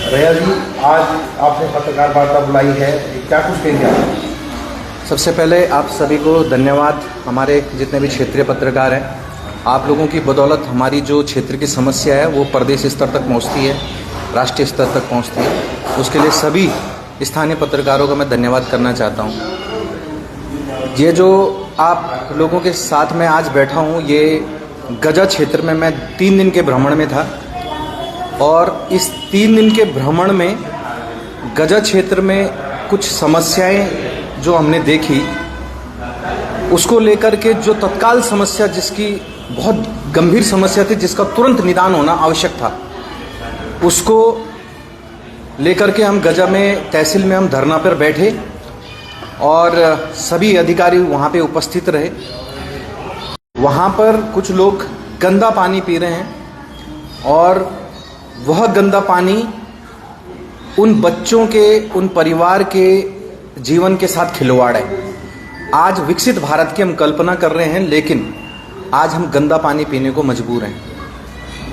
रैया जी, आज आपने पत्रकार वार्ता बुलाई है, क्या कुछ कहेंगे आप? सबसे पहले आप सभी को धन्यवाद। हमारे जितने भी क्षेत्रीय पत्रकार हैं, आप लोगों की बदौलत हमारी जो क्षेत्र की समस्या है वो प्रदेश स्तर तक पहुंचती है, राष्ट्रीय स्तर तक पहुंचती है। उसके लिए सभी स्थानीय पत्रकारों का मैं धन्यवाद करना चाहता हूं। ये जो आप लोगों के साथ में आज बैठा हूं, ये गजा क्षेत्र में मैं 3 दिन के भ्रमण में था और इस 3 दिन के भ्रमण में गजा क्षेत्र में कुछ समस्याएं जो हमने देखी, उसको लेकर के जो तत्काल समस्या, जिसकी बहुत गंभीर समस्या थी, जिसका तुरंत निदान होना आवश्यक था, उसको लेकर के हम गजा में तहसील में हम धरना पर बैठे और सभी अधिकारी वहाँ पे उपस्थित रहे। वहाँ पर कुछ लोग गंदा पानी पी रहे हैं और वह गंदा पानी उन बच्चों के, उन परिवार के जीवन के साथ खिलवाड़ है। आज विकसित भारत की हम कल्पना कर रहे हैं, लेकिन आज हम गंदा पानी पीने को मजबूर हैं।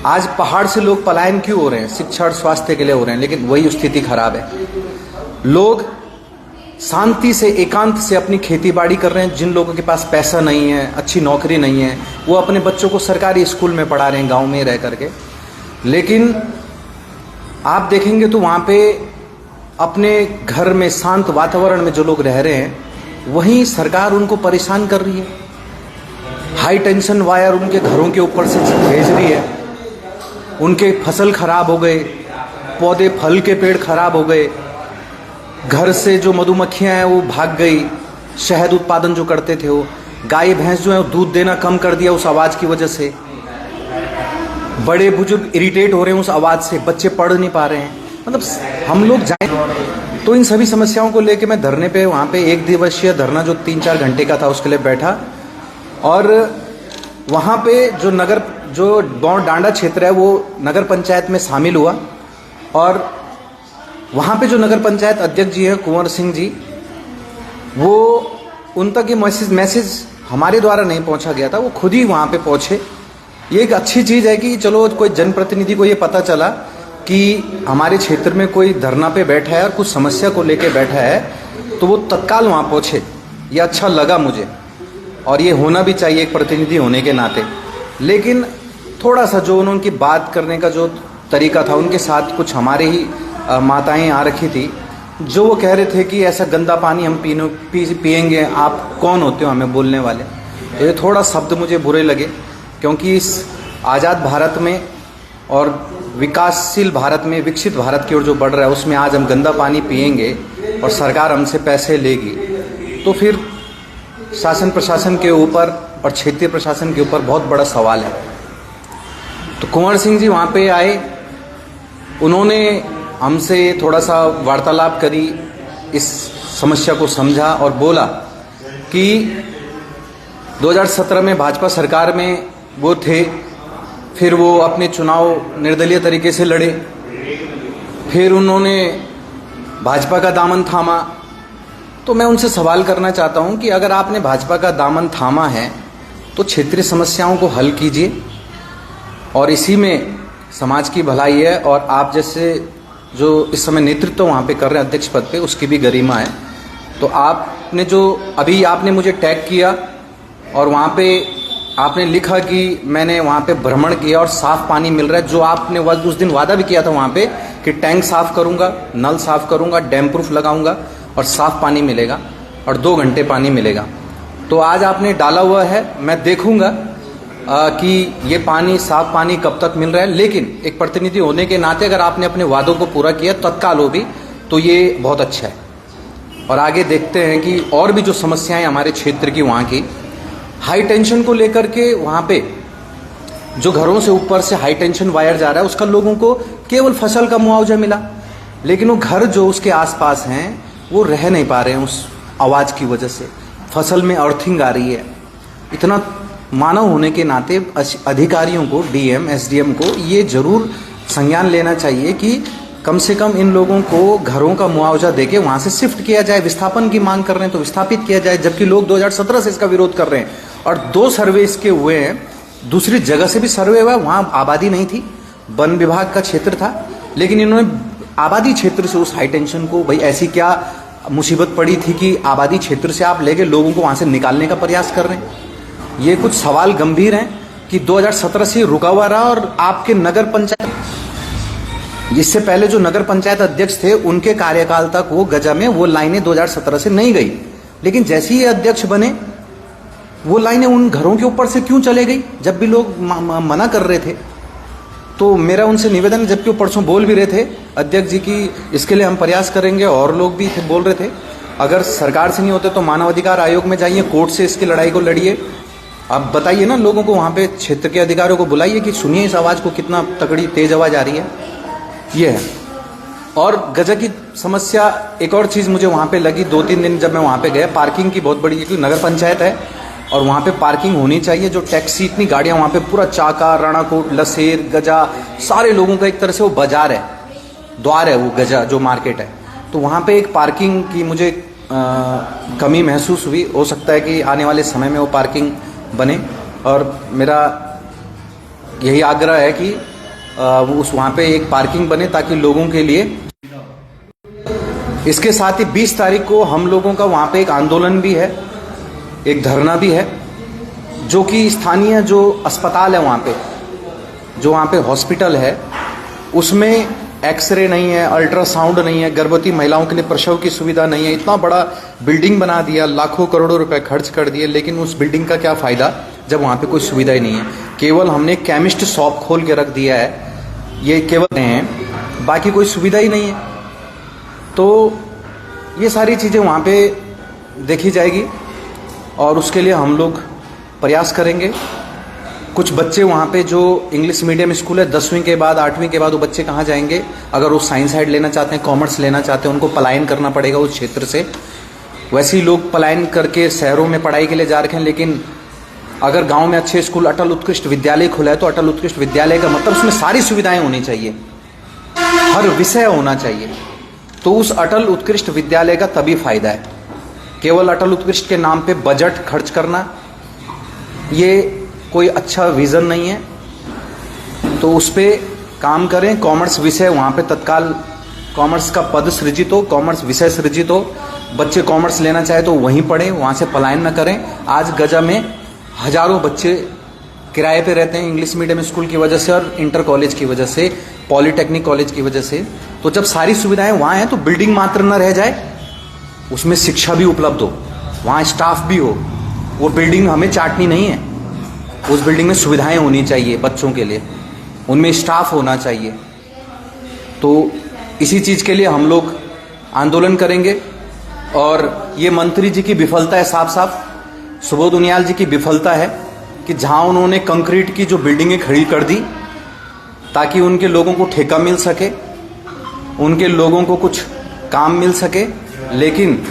आज पहाड़ से लोग पलायन क्यों हो रहे हैं? शिक्षा और स्वास्थ्य के लिए हो रहे हैं, लेकिन वही स्थिति खराब है। लोग शांति से, एकांत से अपनी खेती बाड़ी कर रहे हैं। जिन लोगों के पास पैसा नहीं है, अच्छी नौकरी नहीं है, वो अपने बच्चों को सरकारी स्कूल में पढ़ा रहे हैं, गाँव में रह करके। लेकिन आप देखेंगे तो वहाँ पे अपने घर में शांत वातावरण में जो लोग रह रहे हैं, वहीं सरकार उनको परेशान कर रही है। हाई टेंशन वायर उनके घरों के ऊपर से भेज रही है। उनके फसल खराब हो गए, पौधे फल के पेड़ खराब हो गए, घर से जो मधुमक्खियां हैं वो भाग गई, शहद उत्पादन जो करते थे वो, गाय भैंस जो है दूध देना कम कर दिया उस आवाज़ की वजह से। बड़े बुजुर्ग इरिटेट हो रहे हैं उस आवाज़ से, बच्चे पढ़ नहीं पा रहे हैं। मतलब हम लोग जाएं तो इन सभी समस्याओं को लेके मैं धरने पे, वहाँ पे 1 दिवसीय धरना जो 3-4 घंटे का था, उसके लिए बैठा। और वहाँ पे जो गाँव डांडा क्षेत्र है वो नगर पंचायत में शामिल हुआ और वहाँ पे जो नगर पंचायत अध्यक्ष जी हैं कुंवर सिंह जी, वो उन तक ये मैसेज हमारे द्वारा नहीं पहुँचा गया था, वो खुद ही वहाँ पे पहुँचे। ये एक अच्छी चीज़ है कि चलो कोई जनप्रतिनिधि को ये पता चला कि हमारे क्षेत्र में कोई धरना पे बैठा है और कुछ समस्या को लेके बैठा है, तो वो तत्काल वहाँ पहुँचे। ये अच्छा लगा मुझे और ये होना भी चाहिए एक प्रतिनिधि होने के नाते। लेकिन थोड़ा सा जो उनकी बात करने का जो तरीका था, उनके साथ कुछ हमारे ही माताएं आ रखी थी, जो वो कह रहे थे कि ऐसा गंदा पानी हम पिएंगे, आप कौन होते हो हमें बोलने वाले। तो ये थोड़ा शब्द मुझे बुरे लगे, क्योंकि इस आज़ाद भारत में और विकासशील भारत में, विकसित भारत की ओर जो बढ़ रहा है, उसमें आज हम गंदा पानी पिएंगे और सरकार हमसे पैसे लेगी, तो फिर शासन प्रशासन के ऊपर और क्षेत्रीय प्रशासन के ऊपर बहुत बड़ा सवाल है। तो कुंवर सिंह जी वहाँ पे आए, उन्होंने हमसे थोड़ा सा वार्तालाप करी, इस समस्या को समझा और बोला कि 2017 में भाजपा सरकार में वो थे, फिर वो अपने चुनाव निर्दलीय तरीके से लड़े, फिर उन्होंने भाजपा का दामन थामा। तो मैं उनसे सवाल करना चाहता हूं कि अगर आपने भाजपा का दामन थामा है तो क्षेत्रीय समस्याओं को हल कीजिए, और इसी में समाज की भलाई है। और आप जैसे जो इस समय नेतृत्व वहाँ पे कर रहे हैं अध्यक्ष पद पे, उसकी भी गरिमा है। तो आपने जो अभी आपने मुझे टैग किया और वहाँ पे आपने लिखा कि मैंने वहाँ पे भ्रमण किया और साफ पानी मिल रहा है, जो आपने उस दिन वादा भी किया था वहाँ पे कि टैंक साफ करूँगा, नल साफ करूँगा, डैम प्रूफ लगाऊंगा और साफ पानी मिलेगा और 2 घंटे पानी मिलेगा। तो आज आपने डाला हुआ है, मैं देखूंगा कि ये पानी, साफ पानी कब तक मिल रहा है। लेकिन एक प्रतिनिधि होने के नाते अगर आपने अपने वादों को पूरा किया तत्काल हो भी, तो ये बहुत अच्छा है। और आगे देखते हैं कि और भी जो समस्याएं हमारे क्षेत्र की, वहाँ की हाई टेंशन को लेकर के, वहाँ पे जो घरों से ऊपर से हाई टेंशन वायर जा रहा है, उसका लोगों को केवल फसल का मुआवजा मिला, लेकिन वो घर जो उसके आसपास हैं वो रह नहीं पा रहे हैं उस आवाज़ की वजह से। फसल में अर्थिंग आ रही है। इतना मानव होने के नाते अधिकारियों को, डीएम, एसडीएम को ये जरूर संज्ञान लेना चाहिए कि कम से कम इन लोगों को घरों का मुआवजा देके वहाँ से शिफ्ट किया जाए। विस्थापन की मांग कर रहे हैं तो विस्थापित किया जाए, जबकि लोग 2017 से इसका विरोध कर रहे हैं और 2 सर्वे इसके हुए हैं दूसरी जगह से भी सर्वे हुआ, वहां आबादी नहीं थी, वन विभाग का क्षेत्र था, लेकिन इन्होंने आबादी क्षेत्र से उस हाई टेंशन को, भाई ऐसी क्या मुसीबत पड़ी थी कि आबादी क्षेत्र से आप लेके लोगों को वहां से निकालने का प्रयास कर रहे हैं। ये कुछ सवाल गंभीर हैं कि 2017 से रुका हुआ रहा, और आपके नगर पंचायत, जिससे पहले जो नगर पंचायत अध्यक्ष थे उनके कार्यकाल तक वो गजा में वो लाइनें 2017 से नहीं गई, लेकिन जैसे ही अध्यक्ष बने वो लाइनें उन घरों के ऊपर से क्यों चले गई, जब भी लोग मना कर रहे थे। तो मेरा उनसे निवेदन, जबकि वो परसों बोल भी रहे थे अध्यक्ष जी की इसके लिए हम प्रयास करेंगे, और लोग भी थे बोल रहे थे, अगर सरकार से नहीं होते तो मानवाधिकार आयोग में जाइए, कोर्ट से इसकी लड़ाई को लड़िए। आप बताइए ना लोगों को, वहाँ पे क्षेत्र के अधिकारियों को बुलाइए कि सुनिए इस आवाज़ को, कितना तगड़ी तेज आवाज़ आ रही है। ये है। और गजा की समस्या, एक और चीज़ मुझे वहाँ पे लगी 2-3 दिन जब मैं वहाँ पे गया, पार्किंग की बहुत बड़ी, क्योंकि नगर पंचायत है और वहाँ पे पार्किंग होनी चाहिए। जो टैक्सी, इतनी गाड़ियाँ वहाँ पे, पूरा चाका, राणाकोट, लसेर, गजा, सारे लोगों का एक तरह से वो बाजार है, द्वार है वो गजा जो मार्केट है। तो वहाँ पे एक पार्किंग की मुझे कमी महसूस हुई। हो सकता है कि आने वाले समय में वो पार्किंग बने, और मेरा यही आग्रह है कि वहाँ पे एक पार्किंग बने ताकि लोगों के लिए। इसके साथ ही 20 तारीख को हम लोगों का वहाँ पे एक आंदोलन भी है, एक धरना भी है, जो कि स्थानीय जो अस्पताल है वहाँ पे, जो वहाँ पे हॉस्पिटल है, उसमें एक्सरे नहीं है, अल्ट्रासाउंड नहीं है, गर्भवती महिलाओं के लिए प्रसव की सुविधा नहीं है। इतना बड़ा बिल्डिंग बना दिया, लाखों करोड़ों रुपए खर्च कर दिए, लेकिन उस बिल्डिंग का क्या फ़ायदा जब वहाँ पे कोई सुविधा ही नहीं है। केवल हमने केमिस्ट शॉप खोल के रख दिया है, ये केवल हैं, बाकी कोई सुविधा ही नहीं है। तो ये सारी चीज़ें वहाँ पे देखी जाएगी, और उसके लिए हम लोग प्रयास करेंगे। कुछ बच्चे वहाँ पे जो इंग्लिश मीडियम स्कूल है, 10वीं के बाद 8वीं के बाद वो बच्चे कहाँ जाएंगे? अगर वो साइंस साइड लेना चाहते हैं, कॉमर्स लेना चाहते हैं, उनको पलायन करना पड़ेगा उस क्षेत्र से। वैसे ही लोग पलायन करके शहरों में पढ़ाई के लिए जा रखे हैं, लेकिन अगर गांव में अच्छे स्कूल, अटल उत्कृष्ट विद्यालय खुला है, तो अटल उत्कृष्ट विद्यालय का मतलब उसमें सारी सुविधाएं होनी चाहिए, हर विषय होना चाहिए। तो उस अटल उत्कृष्ट विद्यालय का तभी फायदा है। केवल अटल उत्कृष्ट के नाम पे बजट खर्च करना, ये कोई अच्छा विज़न नहीं है। तो उस पर काम करें। कॉमर्स विषय वहाँ पे तत्काल कॉमर्स का पद सृजित हो, कॉमर्स विषय सृजित हो, बच्चे कॉमर्स लेना चाहे तो वहीं पढ़ें, वहाँ से पलायन न करें। आज गजा में हजारों बच्चे किराए पे रहते हैं इंग्लिश मीडियम स्कूल की वजह से, और इंटर कॉलेज की वजह से, पॉलिटेक्निक कॉलेज की वजह से। तो जब सारी सुविधाएं वहाँ हैं तो बिल्डिंग मात्र न रह जाए, उसमें शिक्षा भी उपलब्ध हो, वहाँ स्टाफ भी हो। वो बिल्डिंग हमें चाटनी नहीं है, उस बिल्डिंग में सुविधाएं होनी चाहिए बच्चों के लिए, उनमें स्टाफ होना चाहिए। तो इसी चीज़ के लिए हम लोग आंदोलन करेंगे। और ये मंत्री जी की विफलता है, साफ साफ सुबोध उनियाल जी की विफलता है कि जहाँ उन्होंने कंक्रीट की जो बिल्डिंगें खड़ी कर दी ताकि उनके लोगों को ठेका मिल सके, उनके लोगों को कुछ काम मिल सके, लेकिन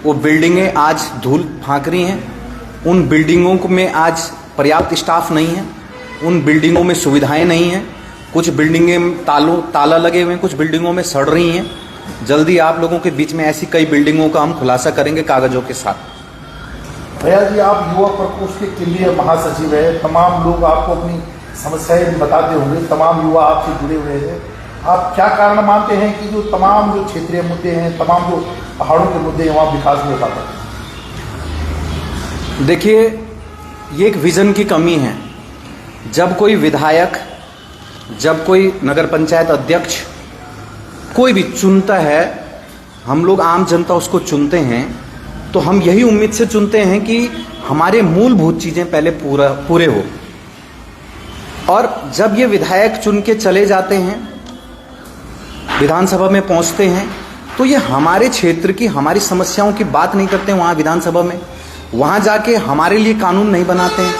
वो बिल्डिंगें आज धूल फांक रही हैं। उन बिल्डिंगों में आज पर्याप्त स्टाफ नहीं है, उन बिल्डिंगों में सुविधाएं नहीं हैं। कुछ बिल्डिंगें ताला लगे हुए हैं, कुछ बिल्डिंगों में सड़ रही हैं। जल्दी आप लोगों के बीच में ऐसी कई बिल्डिंगों का हम खुलासा करेंगे कागजों के साथ। भैया जी, आप युवा प्रकोष्ठ के केंद्रीय महासचिव है, तमाम लोग आपको अपनी समस्याएं बताते होंगे, तमाम युवा आपसे जुड़े हुए हैं। आप क्या कारण मानते हैं कि जो तमाम जो क्षेत्रीय मुद्दे हैं, तमाम जो पहाड़ों के मुद्दे हैं, वहाँ विकास नहीं हो पाता? देखिए, ये एक विजन की कमी है। जब कोई विधायक, जब कोई नगर पंचायत अध्यक्ष कोई भी चुनता है, हम लोग आम जनता उसको चुनते हैं, तो हम यही उम्मीद से चुनते हैं कि हमारे मूलभूत चीज़ें पहले पूरे हो। और जब ये विधायक चुन के चले जाते हैं, विधानसभा में पहुंचते हैं, तो ये हमारे क्षेत्र की, हमारी समस्याओं की बात नहीं करते हैं वहाँ विधानसभा में, वहाँ जाके हमारे लिए कानून नहीं बनाते हैं।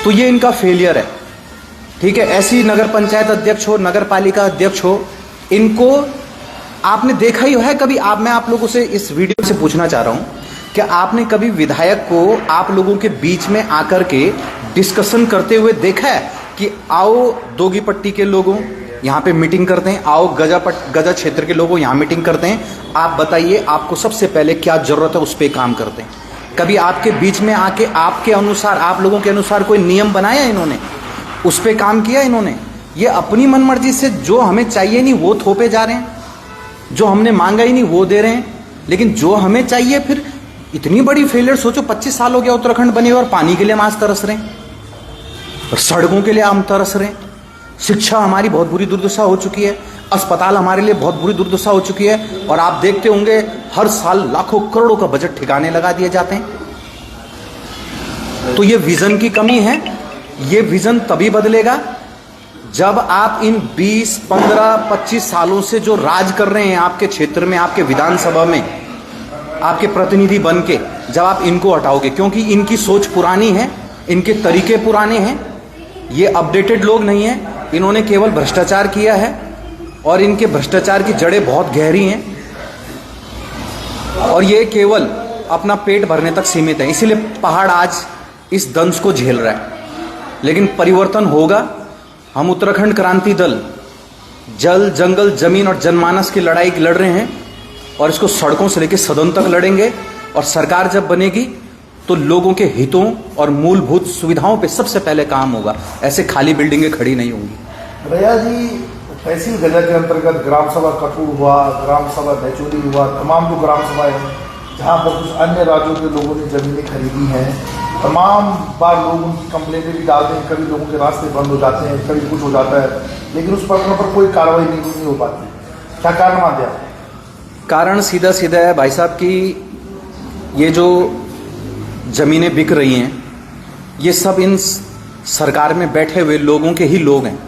तो ये इनका फेलियर है। ठीक है, ऐसी नगर पंचायत अध्यक्ष हो, नगर पालिका अध्यक्ष हो, इनको आपने देखा ही है कभी? मैं आप लोगों से इस वीडियो से पूछना चाह रहा हूँ, क्या आपने कभी विधायक को आप लोगों के बीच में आकर के डिस्कशन करते हुए देखा है कि आओ दोगी पट्टी के लोगों यहाँ पे मीटिंग करते हैं, आओ गजा क्षेत्र के लोगों यहाँ मीटिंग करते हैं, आप बताइए आपको सबसे पहले क्या जरूरत है, उस पर काम करते हैं? कभी आपके बीच में आके आपके अनुसार, आप लोगों के अनुसार कोई नियम बनाया इन्होंने? उस पर काम किया इन्होंने? ये अपनी मनमर्जी से जो हमें चाहिए नहीं वो थोपे जा रहे हैं, जो हमने मांगा ही नहीं वो दे रहे हैं। लेकिन जो हमें चाहिए, फिर इतनी बड़ी फेलियर। सोचो 25 साल हो गया उत्तराखंड बने और पानी के लिए हम आज तरस रहे हैं, और सड़कों के लिए हम तरस रहे हैं, शिक्षा हमारी बहुत बुरी दुर्दशा हो चुकी है, अस्पताल हमारे लिए बहुत बुरी दुर्दशा हो चुकी है। और आप देखते होंगे हर साल लाखों करोड़ों का बजट ठिकाने लगा दिए जाते हैं। तो ये विजन की कमी है। ये विजन तभी बदलेगा जब आप इन 20, 15, 25 सालों से जो राज कर रहे हैं आपके क्षेत्र में, आपके विधानसभा में, आपके प्रतिनिधि बन के, जब आप इनको हटाओगे, क्योंकि इनकी सोच पुरानी है, इनके तरीके पुराने हैं, ये अपडेटेड लोग नहीं हैं। इन्होंने केवल भ्रष्टाचार किया है और इनके भ्रष्टाचार की जड़ें बहुत गहरी हैं, और ये केवल अपना पेट भरने तक सीमित है। इसीलिए पहाड़ आज इस दंश को झेल रहा है। लेकिन परिवर्तन होगा। हम उत्तराखंड क्रांति दल जल, जंगल, जमीन और जनमानस की लड़ाई लड़ रहे हैं, और इसको सड़कों से लेकर सदन तक लड़ेंगे। और सरकार जब बनेगी तो लोगों के हितों और मूलभूत सुविधाओं पे सबसे पहले काम होगा। ऐसे खाली बिल्डिंगें खड़ी नहीं होंगी। भैया जी, तहसील गजा के अंतर्गत ग्राम सभा कटूर हुआ, ग्राम सभा बैचोली हुआ, तमाम जो ग्राम सभाएं हैं जहाँ पर कुछ अन्य राज्यों के लोगों ने जमीनें खरीदी हैं, तमाम बार लोग उनकी कंप्लेंटें भी डालते हैं। कभी लोगों के रास्ते बंद हो जाते हैं, कभी कुछ हो जाता है, लेकिन उस प्रकरण पर कोई कार्रवाई नहीं हो पाती। क्या कारण मानते हैं? कारण सीधा सीधा है भाई साहब कि ये जो जमीनें बिक रही हैं, ये सब इन सरकार में बैठे हुए लोगों के ही लोग हैं।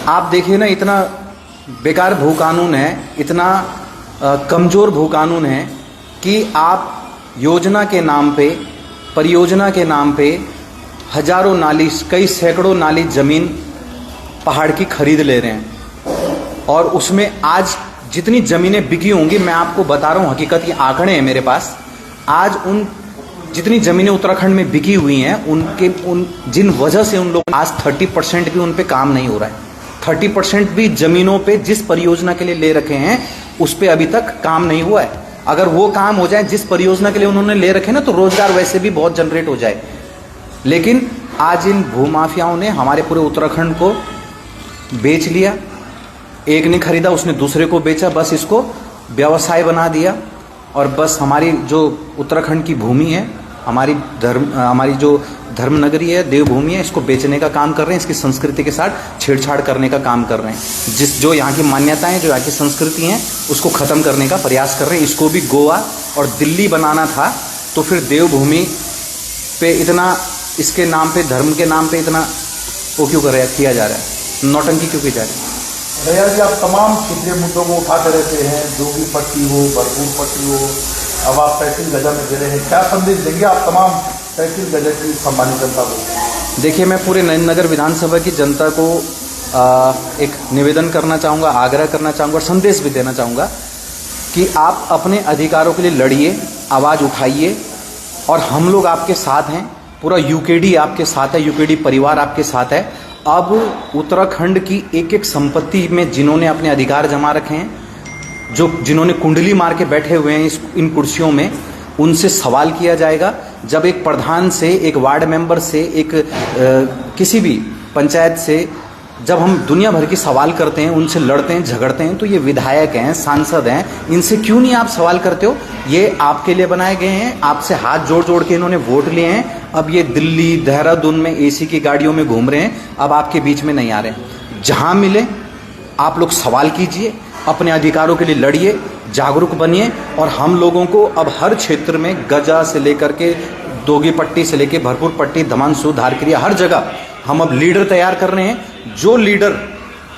आप देखिए ना, इतना बेकार भू कानून है, इतना कमजोर भू कानून है कि आप योजना के नाम पे, परियोजना के नाम पे हजारों नाली, कई सैकड़ों नाली जमीन पहाड़ की खरीद ले रहे हैं। और उसमें आज जितनी जमीनें बिकी होंगी, मैं आपको बता रहा हूं, हकीकत, ये आंकड़े हैं मेरे पास। आज उन जितनी जमीनें उत्तराखंड में बिकी हुई हैं, उन जिन वजह से उन लोग आज 30% भी उन पे काम नहीं हो रहा है। 30% भी जमीनों पे जिस परियोजना के लिए ले रखे हैं उस पे अभी तक काम नहीं हुआ है। अगर वो काम हो जाए जिस परियोजना के लिए उन्होंने ले रखे ना, तो रोजगार वैसे भी बहुत जनरेट हो जाए। लेकिन आज इन भूमाफियाओं ने हमारे पूरे उत्तराखंड को बेच लिया। एक ने खरीदा, उसने दूसरे को बेचा, बस इसको व्यवसाय बना दिया। और बस हमारी जो उत्तराखंड की भूमि है, हमारी जो धर्म नगरी है, देवभूमि है, इसको बेचने का काम कर रहे हैं। इसकी संस्कृति के साथ छेड़छाड़ करने का काम कर रहे हैं। जो यहाँ की मान्यताएं, जो यहाँ की संस्कृति हैं, उसको ख़त्म करने का प्रयास कर रहे हैं। इसको भी गोवा और दिल्ली बनाना था, तो फिर देवभूमि पे इतना, इसके नाम पे, धर्म के नाम पे इतना वो क्यों किया जा रहा है, नौटंकी क्यों की जा रही है? भैया जी, आप तमाम क्षेत्रीय मुद्दों को उठाते रहते हैं, जोगी पट्टी हो, भरपूर पट्टी हो, अब आप तहसील गजा में दे रहे हैं। क्या संदेश देंगे आप तमाम तहसील गजा की सम्मानित जनता को? देखिए, मैं पूरे नगर विधानसभा की जनता को एक निवेदन करना चाहूँगा, आग्रह करना चाहूँगा और संदेश भी देना चाहूँगा कि आप अपने अधिकारों के लिए लड़िए, आवाज़ उठाइए, और हम लोग आपके साथ हैं। पूरा यूकेडी आपके साथ है, यूकेडी परिवार आपके साथ है। अब उत्तराखंड की एक एक संपत्ति में जिन्होंने अपने अधिकार जमा रखे हैं, जिन्होंने कुंडली मार के बैठे हुए हैं इन कुर्सियों में, उनसे सवाल किया जाएगा। जब एक प्रधान से, एक वार्ड मेंबर से, किसी भी पंचायत से जब हम दुनिया भर की सवाल करते हैं, उनसे लड़ते हैं, झगड़ते हैं, तो ये विधायक हैं, सांसद हैं, इनसे क्यों नहीं आप सवाल करते हो? ये आपके लिए बनाए गए हैं, आपसे हाथ जोड़ जोड़ के इन्होंने वोट लिए हैं। अब ये दिल्ली, देहरादून में एसी की गाड़ियों में घूम रहे हैं, अब आपके बीच में नहीं आ रहे हैं। जहां मिले आप लोग सवाल कीजिए, अपने अधिकारों के लिए लड़िए, जागरूक बनिए। और हम लोगों को अब हर क्षेत्र में, गजा से लेकर के दोगी पट्टी से लेकर भरपूर पट्टी, धमानसू, धारक्रिया, हर जगह हम अब लीडर तैयार कर रहे हैं। जो लीडर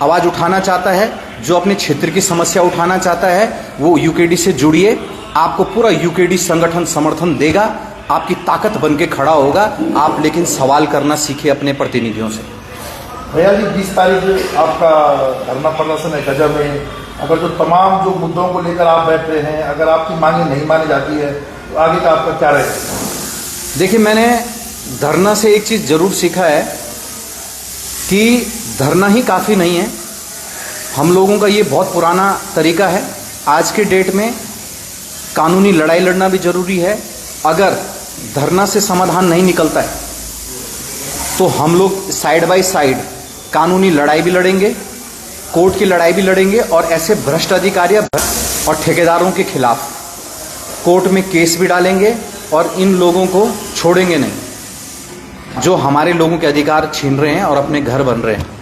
आवाज़ उठाना चाहता है, जो अपने क्षेत्र की समस्या उठाना चाहता है, वो यूकेडी से जुड़िए। आपको पूरा यूकेडी संगठन समर्थन देगा, आपकी ताकत बन के खड़ा होगा। आप लेकिन सवाल करना सीखिए अपने प्रतिनिधियों से। भैया जी, 20 तारीख आपका धरना प्रदर्शन है गजा में। अगर जो तमाम जो मुद्दों को लेकर आप बैठ रहे हैं, अगर आपकी मांगे नहीं मानी जाती है, तो आगे का आपका क्या रहेगा? देखिए, मैंने धरना से एक चीज़ जरूर सीखा है कि धरना ही काफ़ी नहीं है। हम लोगों का ये बहुत पुराना तरीका है। आज के डेट में कानूनी लड़ाई लड़ना भी जरूरी है। अगर धरना से समाधान नहीं निकलता है तो हम लोग साइड बाय साइड कानूनी लड़ाई भी लड़ेंगे, कोर्ट की लड़ाई भी लड़ेंगे और ऐसे भ्रष्ट अधिकारियों और ठेकेदारों के खिलाफ कोर्ट में केस भी डालेंगे और इन लोगों को छोड़ेंगे नहीं जो हमारे लोगों के अधिकार छीन रहे हैं और अपने घर बन रहे हैं।